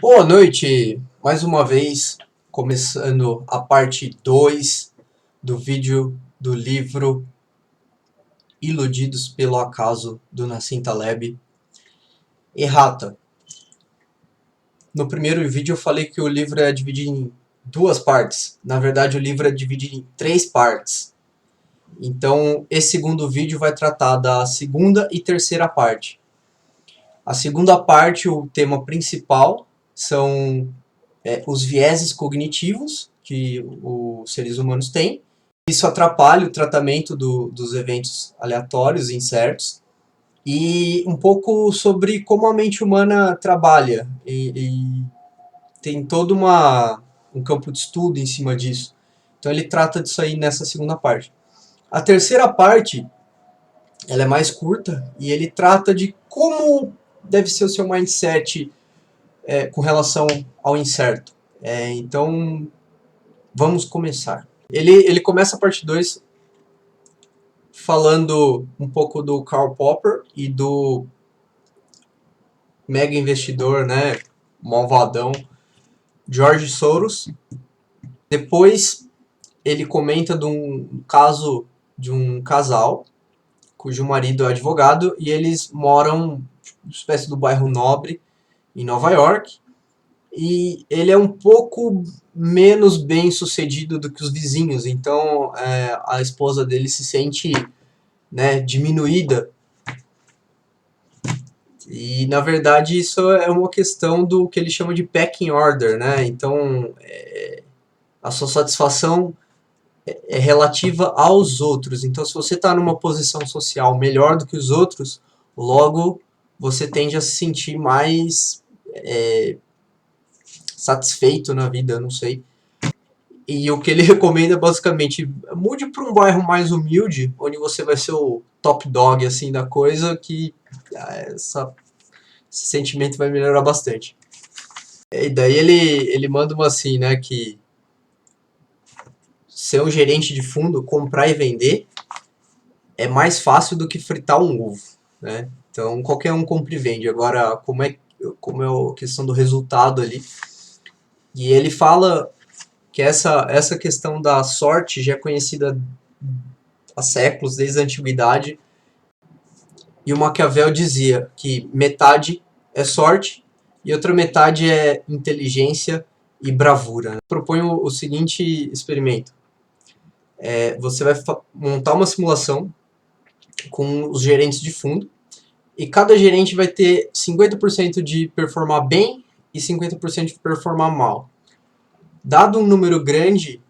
Boa noite, mais uma vez, começando a parte 2 do vídeo do livro Iludidos pelo Acaso, do Nassim Taleb. Errata. No primeiro vídeo eu falei que o livro é dividido em duas partes. Na verdade, o livro é dividido em três partes. Então, esse segundo vídeo vai tratar da segunda e terceira parte. A segunda parte, o tema principal, são os vieses cognitivos que os seres humanos têm. Isso atrapalha o tratamento dos eventos aleatórios e incertos. E um pouco sobre como a mente humana trabalha. E tem todo um campo de estudo em cima disso. Então ele trata disso aí nessa segunda parte. A terceira parte, ela é mais curta e ele trata de como deve ser o seu mindset com relação ao incerto. Então, vamos começar. Ele começa a parte 2 falando um pouco do Karl Popper e do mega investidor, né, malvadão, George Soros. Depois ele comenta de um caso de um casal cujo marido é advogado e eles moram uma espécie do bairro nobre em Nova York. E ele é um pouco menos bem sucedido do que os vizinhos, então a esposa dele se sente, né, diminuída. E na verdade isso é uma questão do que ele chama de pecking order, né? Então a sua satisfação é relativa aos outros. Então se você está numa posição social melhor do que os outros, logo você tende a se sentir mais satisfeito na vida, não sei. E o que ele recomenda é basicamente mude para um bairro mais humilde, onde você vai ser o top dog assim da coisa, que esse sentimento vai melhorar bastante. E daí ele manda uma assim, né, que ser um gerente de fundo, comprar e vender, é mais fácil do que fritar um ovo, né? Então qualquer um compra e vende. Agora, como é a questão do resultado ali. E ele fala que essa questão da sorte já é conhecida há séculos, desde a antiguidade. E o Maquiavel dizia que metade é sorte e outra metade é inteligência e bravura. Proponho o seguinte experimento. Você vai montar uma simulação com os gerentes de fundo e cada gerente vai ter 50% de performar bem e 50% de performar mal. Dado um número grande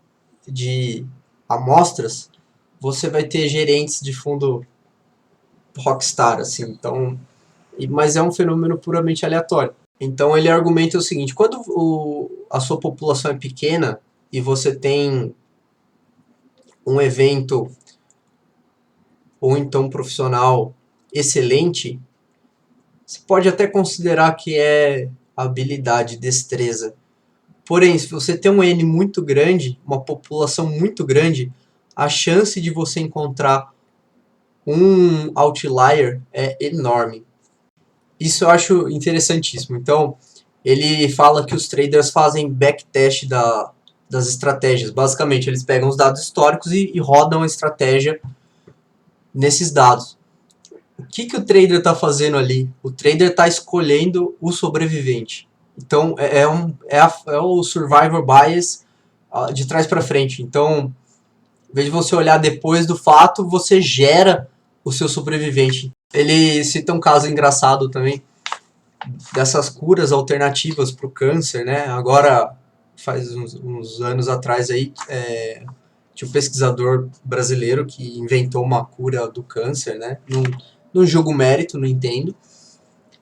de amostras, você vai ter gerentes de fundo rockstar, assim. Então, mas é um fenômeno puramente aleatório. Então ele argumenta o seguinte: quando a sua população é pequena e você tem um evento ou então profissional excelente, você pode até considerar que é habilidade, destreza. Porém, se você tem um N muito grande, uma população muito grande, a chance de você encontrar um outlier é enorme. Isso eu acho interessantíssimo. Então, ele fala que os traders fazem backtest das estratégias. Basicamente, eles pegam os dados históricos e rodam a estratégia nesses dados. O que o trader está fazendo ali? O trader está escolhendo o sobrevivente. Então, é o survivor bias de trás para frente. Então, em vez de você olhar depois do fato, você gera o seu sobrevivente. Ele cita um caso engraçado também, dessas curas alternativas para o câncer, né? Agora, faz uns anos atrás aí, tinha um pesquisador brasileiro que inventou uma cura do câncer, né? Não julgo o mérito, não entendo.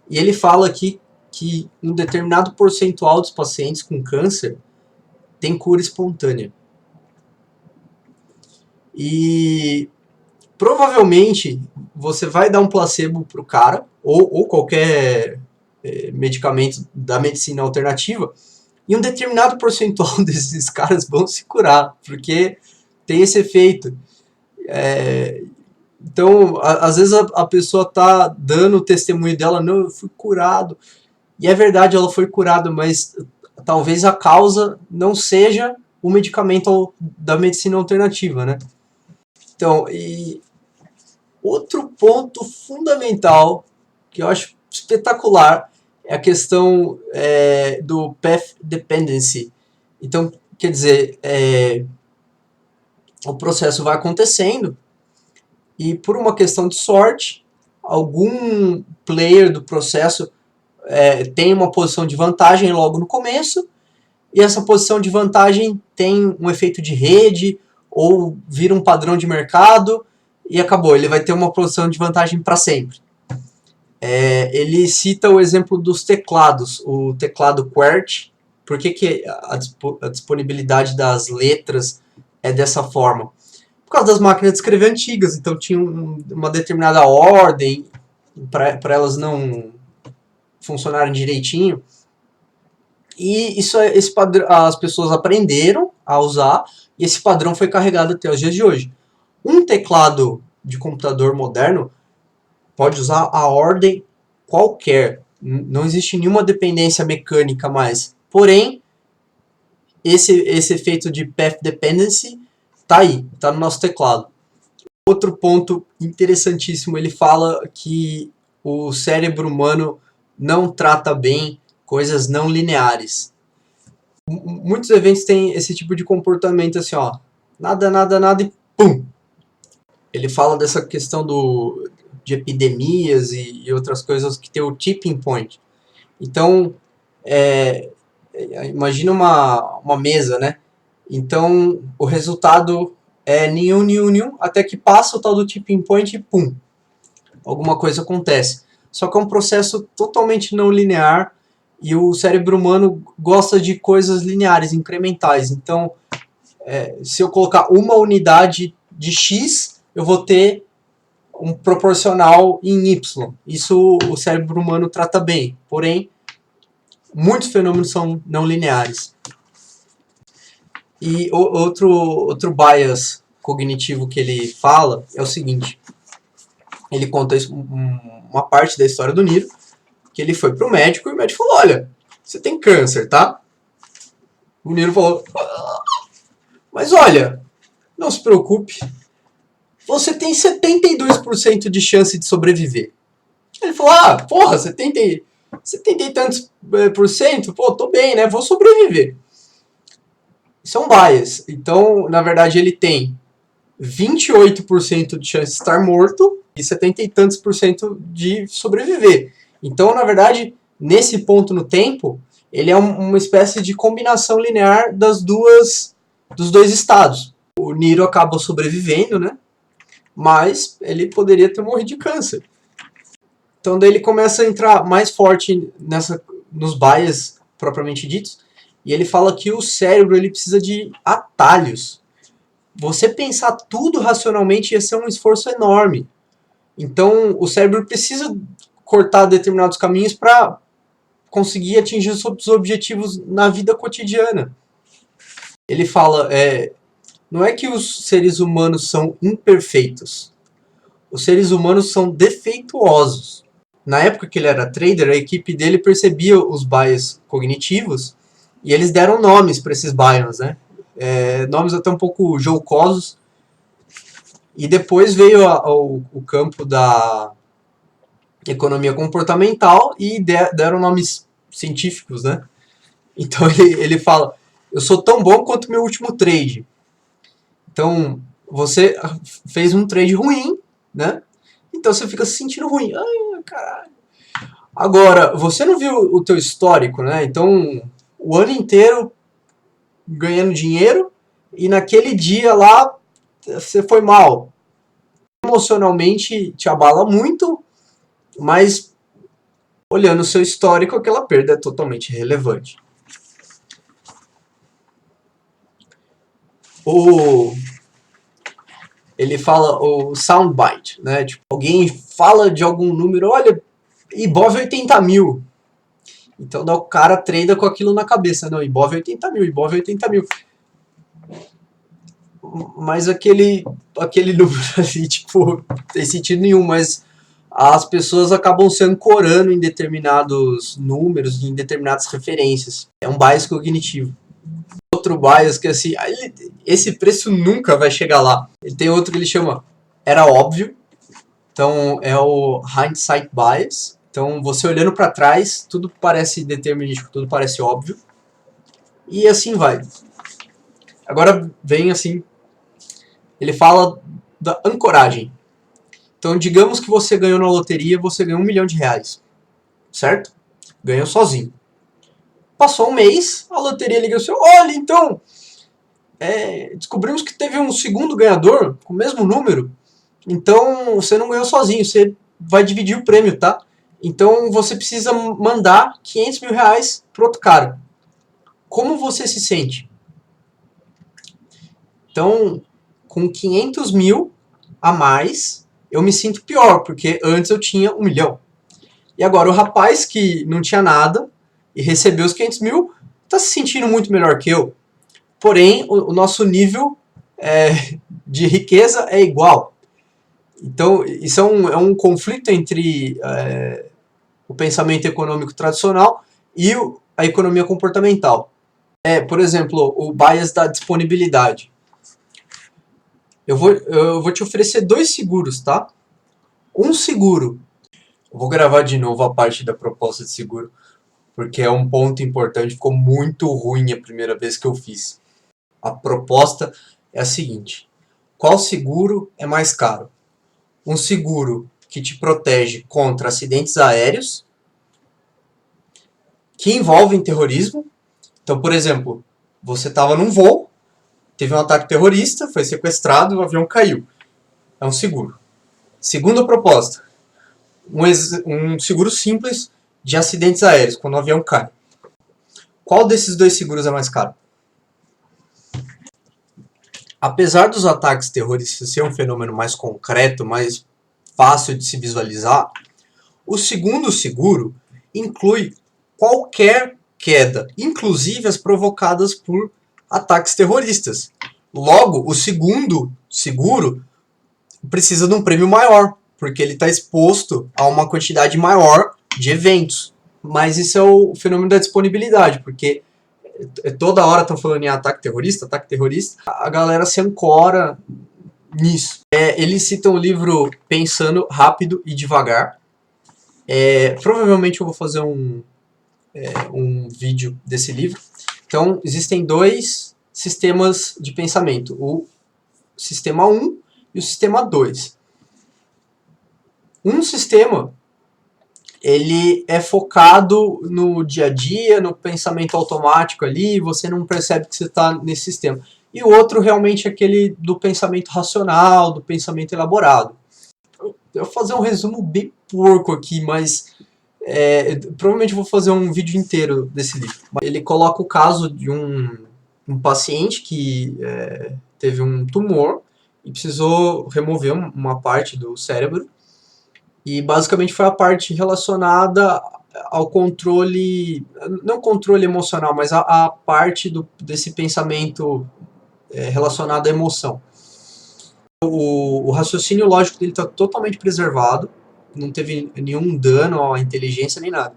E ele fala aqui que um determinado percentual dos pacientes com câncer tem cura espontânea. E provavelmente você vai dar um placebo pro cara, ou qualquer medicamento da medicina alternativa, e um determinado percentual desses caras vão se curar, porque tem esse efeito. Então, às vezes a pessoa tá dando o testemunho dela, não, eu fui curado, E é verdade, ela foi curada, mas talvez a causa não seja o medicamento da medicina alternativa, né? Então, e outro ponto fundamental que eu acho espetacular é a questão do path dependency. Então, quer dizer, o processo vai acontecendo e por uma questão de sorte, algum player do processo tem uma posição de vantagem logo no começo, e essa posição de vantagem tem um efeito de rede, ou vira um padrão de mercado, e acabou, ele vai ter uma posição de vantagem para sempre. Ele cita o exemplo dos teclados, o teclado QWERTY, por que a disponibilidade das letras é dessa forma? Por causa das máquinas de escrever antigas, então tinha uma determinada ordem para elas não funcionarem direitinho. E esse padrão, as pessoas aprenderam a usar, e esse padrão foi carregado até os dias de hoje. Um teclado de computador moderno pode usar a ordem qualquer, não existe nenhuma dependência mecânica mais. Porém, esse efeito de path dependency está aí, está no nosso teclado. Outro ponto interessantíssimo, ele fala que o cérebro humano não trata bem coisas não lineares. Muitos eventos têm esse tipo de comportamento assim, ó, nada, nada, nada e pum! Ele fala dessa questão de epidemias e outras coisas que tem o tipping point. Então, imagina uma mesa, né? Então, o resultado é nenhum, nenhum, nenhum, até que passa o tal do tipping point e pum! Alguma coisa acontece. Só que é um processo totalmente não linear e o cérebro humano gosta de coisas lineares, incrementais. Então, se eu colocar uma unidade de X, eu vou ter um proporcional em Y. Isso o cérebro humano trata bem. Porém, muitos fenômenos são não lineares. E outro bias cognitivo que ele fala é o seguinte. Ele conta uma parte da história do Niro, que ele foi pro médico e o médico falou, olha, você tem câncer, tá? O Niro falou, mas olha, não se preocupe, você tem 72% de chance de sobreviver. Ele falou, porra, 70 e tantos por cento? Pô, tô bem, né? Vou sobreviver. Isso é um bias. Então, na verdade, ele tem 28% de chance de estar morto e 70 e tantos por cento de sobreviver. Então, na verdade, nesse ponto no tempo, ele é uma espécie de combinação linear dos dois estados. O Niro acaba sobrevivendo, né? Mas ele poderia ter morrido de câncer. Então daí ele começa a entrar mais forte nos bias propriamente ditos, e ele fala que o cérebro ele precisa de atalhos. Você pensar tudo racionalmente ia ser um esforço enorme. Então o cérebro precisa cortar determinados caminhos para conseguir atingir os objetivos na vida cotidiana. Ele fala, não é que os seres humanos são imperfeitos. Os seres humanos são defeituosos. Na época que ele era trader, a equipe dele percebia os bias cognitivos e eles deram nomes para esses bias, né? Nomes até um pouco jocosos. E depois veio o campo da economia comportamental e deram nomes científicos, né? Então ele fala, eu sou tão bom quanto meu último trade. Então, você fez um trade ruim, né? Então você fica se sentindo ruim. Ai, caralho. Agora, você não viu o teu histórico, né? Então, o ano inteiro ganhando dinheiro e naquele dia lá você foi mal. Emocionalmente te abala muito, mas olhando o seu histórico, aquela perda é totalmente irrelevante. Ele fala o soundbite, né? Tipo, alguém fala de algum número, olha, Ibov 80 mil. Então o cara trada com aquilo na cabeça. Não, Ibov 80 mil, Ibov 80 mil. Mas aquele número ali, tipo, não tem sentido nenhum, mas as pessoas acabam se ancorando em determinados números, em determinadas referências. É um bias cognitivo. Outro bias que assim, esse preço nunca vai chegar lá. Ele tem outro que ele chama era óbvio. Então é o hindsight bias. Então você olhando para trás, tudo parece determinístico, tudo parece óbvio. E assim vai. Agora vem assim, ele fala da ancoragem. Então digamos que você ganhou na loteria, você ganhou R$1 milhão, certo? Ganhou sozinho. Passou um mês, a loteria liga assim, olha, então, descobrimos que teve um segundo ganhador com o mesmo número, então você não ganhou sozinho, você vai dividir o prêmio, tá? Então você precisa mandar R$500 mil para outro cara. Como você se sente? Então, com 500 mil a mais, eu me sinto pior, porque antes eu tinha 1 milhão. E agora o rapaz que não tinha nada e recebeu os 500 mil, está se sentindo muito melhor que eu. Porém, o nosso nível de riqueza é igual. Então, isso é um conflito entre o pensamento econômico tradicional e a economia comportamental. Por exemplo, o bias da disponibilidade. Eu vou te oferecer 2 seguros, tá? Um seguro. Eu vou gravar de novo a parte da proposta de seguro, porque é um ponto importante, ficou muito ruim a primeira vez que eu fiz. A proposta é a seguinte: qual seguro é mais caro? Um seguro que te protege contra acidentes aéreos, que envolvem terrorismo. Então, por exemplo, você estava num voo, teve um ataque terrorista, foi sequestrado, o avião caiu. É um seguro. Segunda proposta, um seguro simples de acidentes aéreos, quando o avião cai. Qual desses 2 seguros é mais caro? Apesar dos ataques terroristas ser um fenômeno mais concreto, mais fácil de se visualizar, o segundo seguro inclui qualquer queda, inclusive as provocadas por ataques terroristas. Logo, o segundo seguro precisa de um prêmio maior, porque ele está exposto a uma quantidade maior de eventos. Mas isso é o fenômeno da disponibilidade, porque toda hora estão falando em ataque terrorista, a galera se ancora nisso. Eles citam o livro Pensando Rápido e Devagar. Provavelmente eu vou fazer um vídeo desse livro. Então, existem 2 sistemas de pensamento, o sistema 1 e o sistema 2. Um sistema, ele é focado no dia a dia, no pensamento automático ali, você não percebe que você está nesse sistema. E o outro realmente é aquele do pensamento racional, do pensamento elaborado. Eu vou fazer um resumo bem porco aqui, mas provavelmente vou fazer um vídeo inteiro desse livro. Ele coloca o caso de um paciente que teve um tumor e precisou remover uma parte do cérebro. E basicamente foi a parte relacionada ao controle, não controle emocional, mas a parte desse pensamento relacionado à emoção. O raciocínio lógico dele está totalmente preservado, não teve nenhum dano à inteligência nem nada.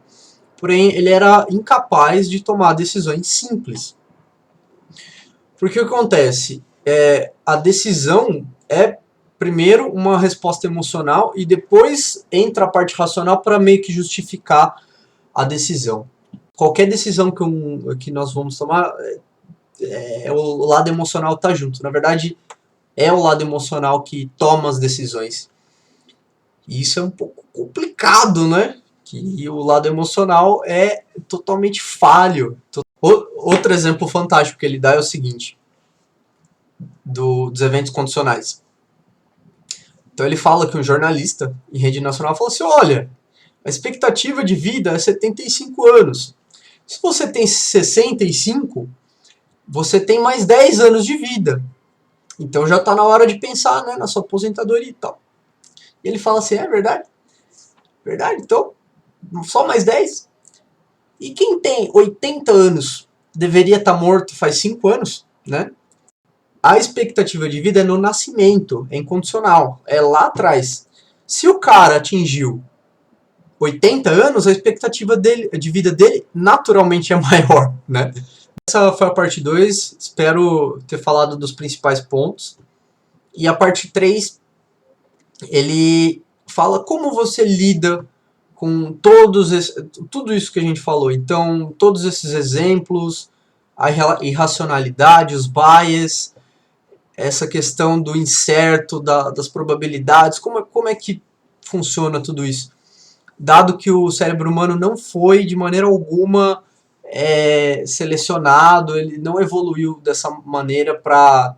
Porém, ele era incapaz de tomar decisões simples. Porque o que acontece? A decisão é primeiro uma resposta emocional e depois entra a parte racional para meio que justificar a decisão. Qualquer decisão que nós vamos tomar, o lado emocional está junto. Na verdade, é o lado emocional que toma as decisões. E isso é um pouco complicado, né? Que o lado emocional é totalmente falho. Outro exemplo fantástico que ele dá é o seguinte, dos eventos condicionais. Então ele fala que um jornalista em rede nacional falou assim, olha, a expectativa de vida é 75 anos. Se você tem 65, você tem mais 10 anos de vida. Então já está na hora de pensar, né, na sua aposentadoria e tal. E ele fala assim, é verdade? Verdade, então, só mais 10? E quem tem 80 anos deveria estar morto faz 5 anos, né? A expectativa de vida é no nascimento, é incondicional, é lá atrás. Se o cara atingiu 80 anos, a expectativa de vida dele naturalmente é maior, né? Essa foi a parte 2, espero ter falado dos principais pontos. E a parte 3, ele fala como você lida com tudo isso que a gente falou. Então, todos esses exemplos, a irracionalidade, os bias, essa questão do incerto, das probabilidades, como é que funciona tudo isso? Dado que o cérebro humano não foi de maneira alguma selecionado, ele não evoluiu dessa maneira para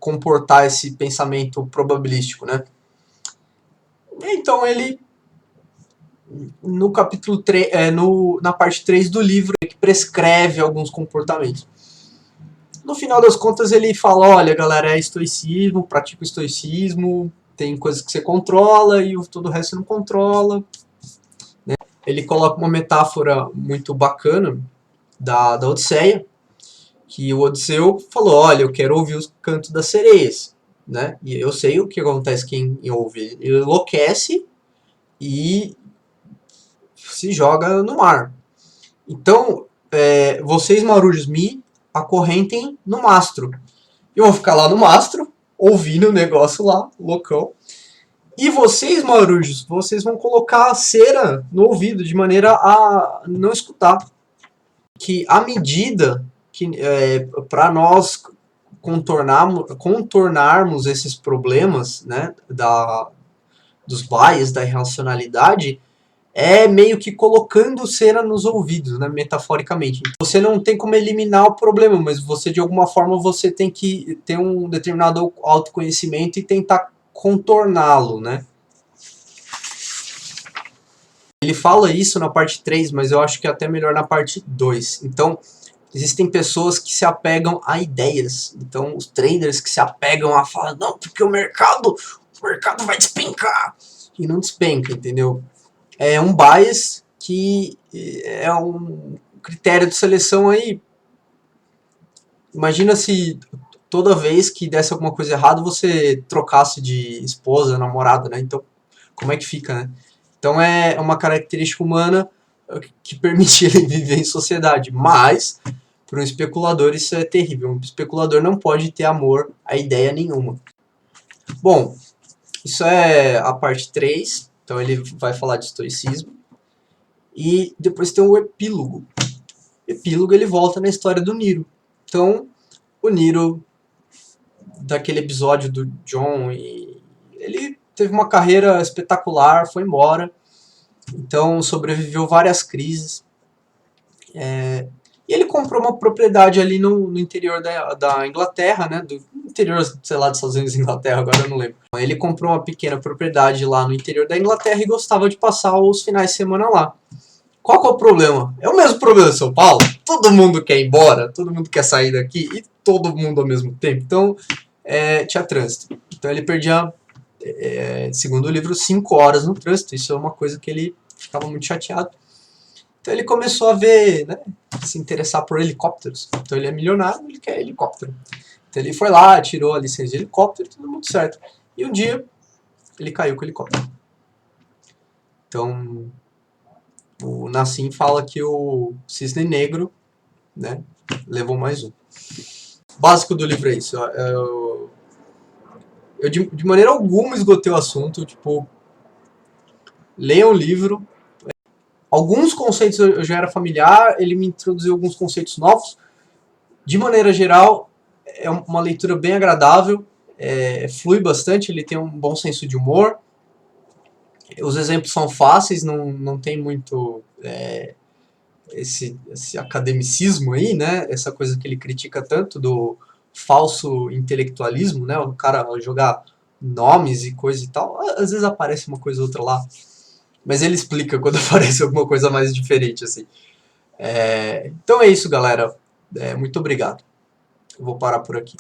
comportar esse pensamento probabilístico, né? Então ele, no capítulo 3, na parte 3 do livro, que prescreve alguns comportamentos. No final das contas ele fala, olha galera, é estoicismo, pratica o estoicismo, tem coisas que você controla e todo o resto você não controla. Né? Ele coloca uma metáfora muito bacana da Odisseia, que o Odisseu falou, olha, eu quero ouvir os cantos das sereias. Né? E eu sei o que acontece quem ouve. Ele enlouquece e se joga no mar. Então, vocês marujos me acorrentem no mastro. Eu vou ficar lá no mastro, ouvindo o negócio lá, loucão. E vocês, marujos, vocês vão colocar a cera no ouvido, de maneira a não escutar. Que à medida que, para nós contornarmos esses problemas, né, dos bias, da irracionalidade, é meio que colocando cera nos ouvidos, né, metaforicamente. Você não tem como eliminar o problema, mas você, de alguma forma, você tem que ter um determinado autoconhecimento e tentar contorná-lo, né. Ele fala isso na parte 3, mas eu acho que é até melhor na parte 2. Então, existem pessoas que se apegam a ideias. Então, os traders que se apegam a falar, não, porque o mercado vai despencar. E não despenca, entendeu? É um bias que é um critério de seleção aí. Imagina se toda vez que desse alguma coisa errada você trocasse de esposa, namorada, né? Então, como é que fica, né? Então é uma característica humana que permite ele viver em sociedade. Mas, para um especulador, isso é terrível. Um especulador não pode ter amor a ideia nenhuma. Bom, isso é a parte 3. Então ele vai falar de estoicismo. E depois tem o epílogo. O epílogo ele volta na história do Niro. Então, o Niro, daquele episódio do John, ele teve uma carreira espetacular, foi embora. Então, sobreviveu várias crises. E ele comprou uma propriedade ali no interior da Inglaterra, né? Do interior, sei lá, dos Estados Unidos e Inglaterra, agora eu não lembro. Ele comprou uma pequena propriedade lá no interior da Inglaterra e gostava de passar os finais de semana lá. Qual que é o problema? É o mesmo problema de São Paulo. Todo mundo quer ir embora, todo mundo quer sair daqui e todo mundo ao mesmo tempo. Então, tinha trânsito. Então ele perdia, segundo o livro, 5 horas no trânsito. Isso é uma coisa que ele ficava muito chateado. Então ele começou a ver, né, se interessar por helicópteros. Então ele é milionário, ele quer helicóptero. Então ele foi lá, tirou a licença de helicóptero, tudo muito certo. E um dia ele caiu com o helicóptero. Então o Nassim fala que o cisne negro, né, levou mais um. O básico do livro é isso. Eu de maneira alguma esgotei o assunto. Tipo, leiam o livro. Alguns conceitos eu já era familiar, ele me introduziu alguns conceitos novos. De maneira geral, é uma leitura bem agradável, flui bastante, ele tem um bom senso de humor. Os exemplos são fáceis, não tem muito esse academicismo aí, né? Essa coisa que ele critica tanto do falso intelectualismo, né? O cara jogar nomes e coisa e tal. Às vezes aparece uma coisa ou outra lá, mas ele explica quando aparece alguma coisa mais diferente, assim. Então é isso, galera. Muito obrigado. Eu vou parar por aqui.